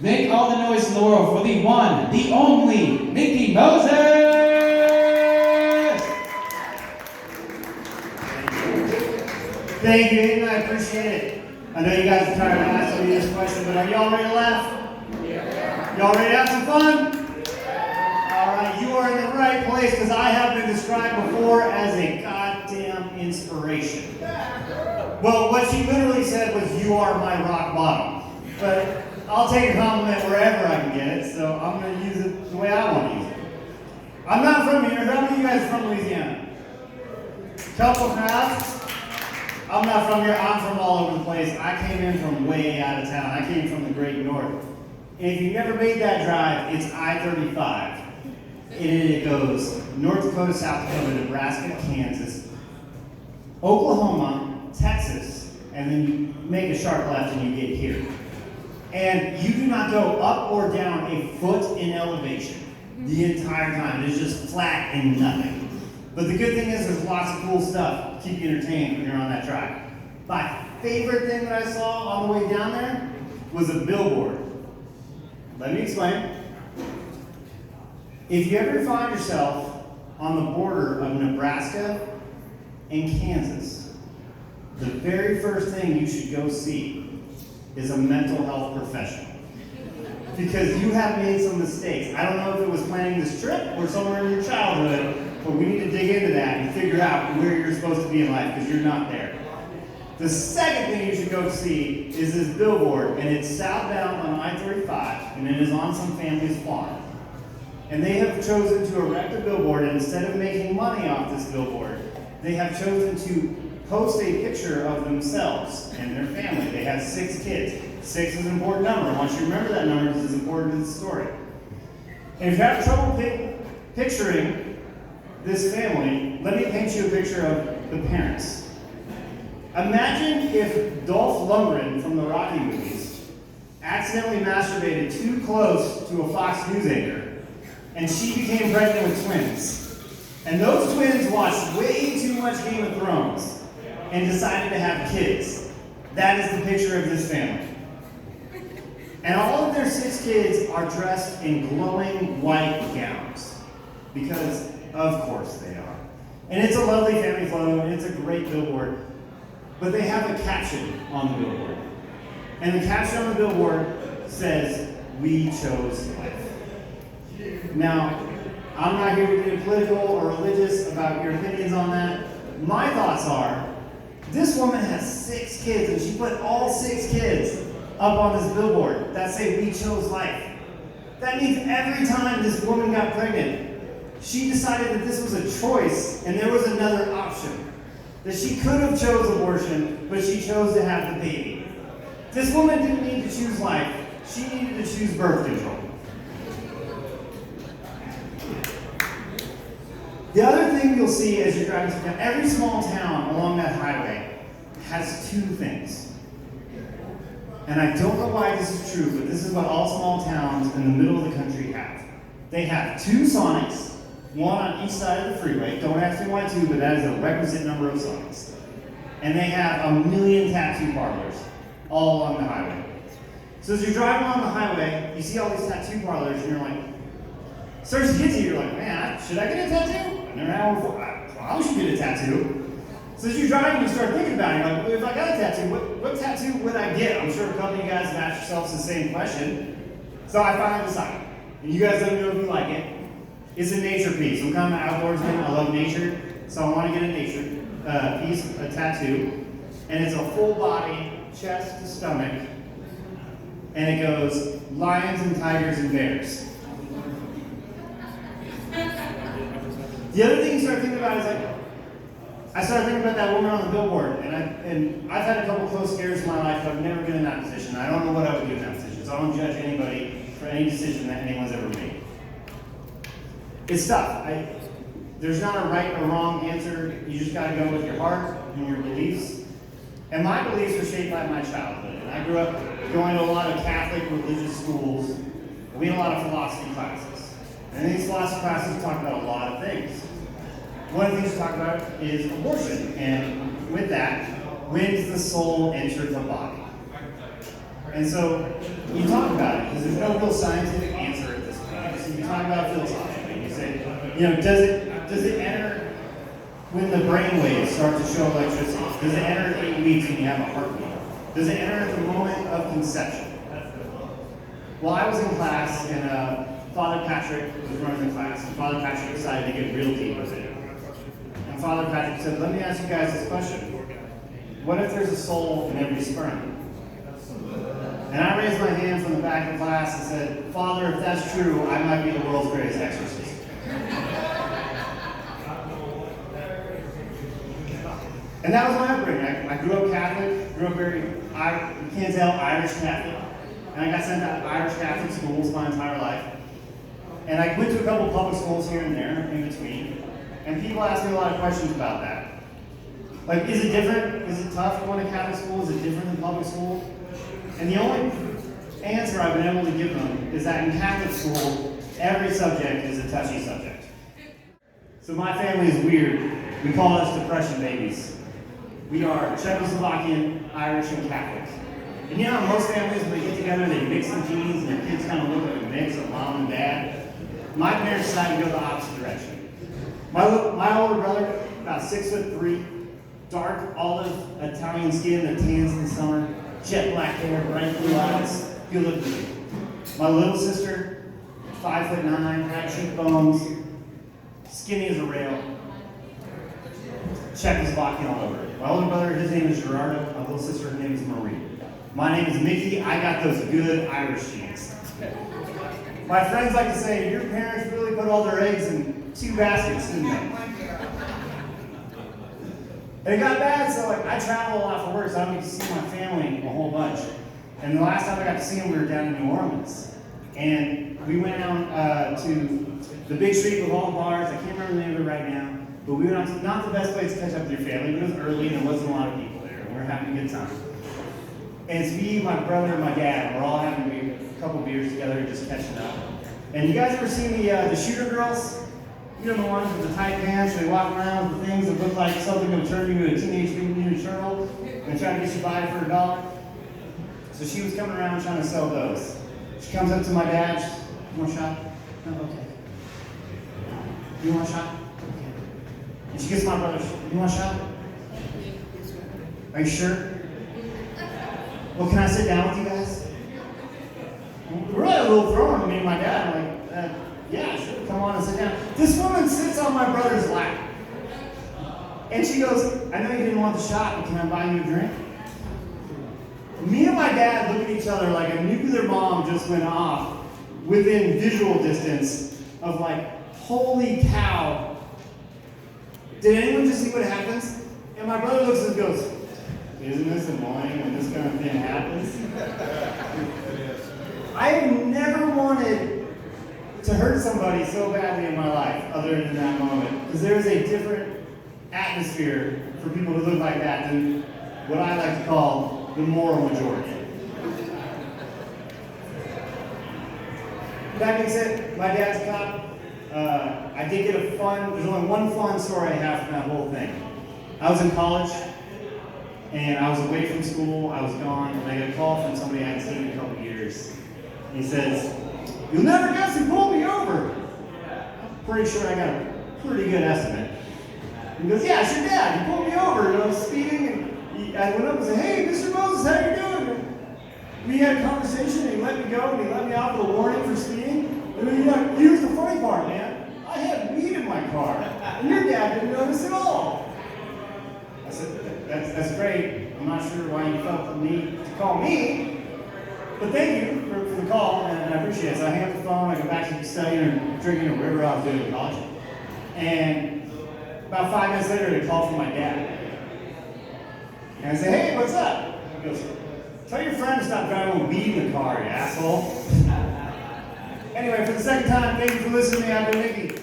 Make all the noise in the world for the one, the only, Mickey Moses! Thank you, Aiden. I appreciate it. I know you guys are tired of asking me this question, but are y'all ready to laugh? Yeah. Y'all ready to have some fun? All right, you are in the right place because I have been described before as a goddamn inspiration. Well, what she literally said was, "You are my rock bottom." But I'll take a compliment wherever I can get it, so I'm going to use it the way I want to use it. I'm not from here. How many of you guys are from Louisiana? Couple crowds. I'm not from here. I'm from all over the place. I came in from way out of town. I came from the great north. And if you've never made that drive, it's I-35. And it goes North Dakota, South Dakota, Nebraska, Kansas, Oklahoma, Texas, and then you make a sharp left and you get here. And you do not go up or down a foot in elevation the entire time. It is just flat and nothing. But the good thing is there's lots of cool stuff to keep you entertained when you're on that drive. My favorite thing that I saw on the way down there was a billboard. Let me explain. If you ever find yourself on the border of Nebraska and Kansas, the very first thing you should go see is a mental health professional. Because you have made some mistakes. I don't know if it was planning this trip or somewhere in your childhood, but we need to dig into that and figure out where you're supposed to be in life because you're not there. The second thing you should go see is this billboard, and it's southbound on I-35, and it is on some family's farm. And they have chosen to erect a billboard, and instead of making money off this billboard, they have chosen to post a picture of themselves and their family. They have 6 kids. 6 is an important number. I want you to remember that number because it's important to the story. And if you have trouble picturing this family, let me paint you a picture of the parents. Imagine if Dolph Lundgren from the Rocky movies accidentally masturbated too close to a Fox News anchor, and she became pregnant with twins. And those twins watched way too much Game of Thrones and decided to have kids. That is the picture of this family. And all of their 6 kids are dressed in glowing white gowns. Because, of course, they are. And it's a lovely family photo, and it's a great billboard. But they have a caption on the billboard. And the caption on the billboard says, "We chose life." Now, I'm not here to get political or religious about your opinions on that. My thoughts are, this woman has 6 kids, and she put all 6 kids up on this billboard that say, "We chose life." That means every time this woman got pregnant, she decided that this was a choice, and there was another option. That she could have chose abortion, but she chose to have the baby. This woman didn't need to choose life. She needed to choose birth control. The other thing you'll see as you're driving through every small town along that highway has 2 things. And I don't know why this is true, but this is what all small towns in the middle of the country have. They have 2 Sonics, one on each side of the freeway. Don't ask me why 2, but that is a requisite number of Sonics. And they have 1,000,000 tattoo parlors all along the highway. So as you're driving along the highway, you see all these tattoo parlors, and you're like, starts to get to you, you're like, man, should I get a tattoo? I never had one before. I probably should get a tattoo. So as you're driving, you start thinking about it. You're like, well, if I got a tattoo, what tattoo would I get? I'm sure a couple of you guys have asked yourselves the same question. So I finally decided. And you guys let me know if you like it. It's a nature piece. I'm kind of an outdoorsman. I love nature. So I want to get a nature piece, a tattoo. And it's a full body, chest to stomach. And it goes, lions and tigers and bears. The other thing you start thinking about is like, I started thinking about that woman on the billboard, and I've had a couple close scares in my life, but I've never been in that position. I don't know what I would do in that position, so I don't judge anybody for any decision that anyone's ever made. It's tough. There's not a right or wrong answer. You just got to go with your heart and your beliefs. And my beliefs were shaped by my childhood. And I grew up going to a lot of Catholic religious schools. And we had a lot of philosophy classes. And these philosophy classes talk about a lot of things. One of the things we talk about is abortion. And with that, when does the soul enter the body? And so you talk about it. because there's no real scientific answer at this point. So you talk about philosophy, and you say, does it enter when the brain waves start to show electricity? Does it enter at 8 weeks when you have a heartbeat? Does it enter at the moment of conception? Well, I was in class, and Father Patrick was running the class, and Father Patrick decided to get real deep with it. And Father Patrick said, let me ask you guys this question. What if there's a soul in every sperm? And I raised my hand from the back of the class and said, Father, if that's true, I might be the world's greatest exorcist. And that was my upbringing. I grew up Catholic, grew up you can't tell, Irish Catholic. And I got sent to Irish Catholic schools my entire life. And I went to a couple public schools here and there, in between. And people ask me a lot of questions about that. Like, is it different? Is it tough going to Catholic school? Is it different than public school? And the only answer I've been able to give them is that in Catholic school, every subject is a touchy subject. So my family is weird. We call us depression babies. We are Czechoslovakian, Irish, and Catholic. And you know how most families, when they get together, they mix the genes, and their kids kind of look like a mix of mom and dad? My parents decided to go the opposite direction. My older brother, about 6'3", dark olive Italian skin that tans in the summer, jet black hair, bright blue eyes. He looked at me. My little sister, 5'9", had cheekbones, skinny as a rail. Czechoslovakian all over. My older brother, his name is Gerardo. My little sister, her name is Marie. My name is Mickey. I got those good Irish genes. My friends like to say, your parents really put all their eggs in 2 baskets, didn't they? And it got bad, so I travel a lot for work, so I don't get to see my family a whole bunch. And the last time I got to see them, we were down in New Orleans. And we went out to the big street with all the bars. I can't remember the name of it right now. But we went out to, not the best place to catch up with your family, but it was early and there wasn't a lot of people there. We were having a good time. And it's me, my brother, and my dad. We're all having a couple beers together and just catching up. And you guys ever seen the Shooter Girls? You know the ones with the tight pants, they walk around with things that look like something that would turn you into a Teenage Mutant Ninja Turtle and try to get you buy it for $1. So she was coming around trying to sell those. She comes up to my dad, she says, you want a shot? No, okay. You want a shot? Okay. And she gets to my brother, you want a shot? Are you sure? Well, can I sit down with you guys? We're really a little thrown, me and my dad. I'm like, yeah, sure, come on and sit down. This woman sits on my brother's lap. And she goes, I know you didn't want the shot, but can I buy you a drink? Me and my dad look at each other like a nuclear bomb just went off within visual distance of like, holy cow. Did anyone just see what happens? And my brother looks and goes, isn't this annoying when this kind of thing happens? I have never wanted to hurt somebody so badly in my life other than in that moment. Because there is a different atmosphere for people who look like that than what I like to call the moral majority. That being said, my dad's a cop. I did get there's only one fun story I have from that whole thing. I was in college, and I was away from school, I was gone, and I got a call from somebody I hadn't seen in a couple years. And he says, you'll never guess who pulled me over. I'm pretty sure I got a pretty good estimate. He goes, yeah, it's your dad. He pulled me over, I was speeding, and I went up and said, hey, Mr. Moses, how you doing? And we had a conversation, and he let me go, and he let me off with a warning for speeding. And then here's the funny part, man. I had weed in my car, and your dad didn't notice at all. I said, that's great. I'm not sure why you felt the need to call me, but thank you for the call, and I appreciate it. So I hang up the phone, I go back to studying and drinking a river I was doing in college. And about 5 minutes later, they call from my dad. And I say, hey, what's up? He goes, tell your friend to stop driving with weed in the car, you asshole. Anyway, for the second time, thank you for listening to me. I've been Mickey.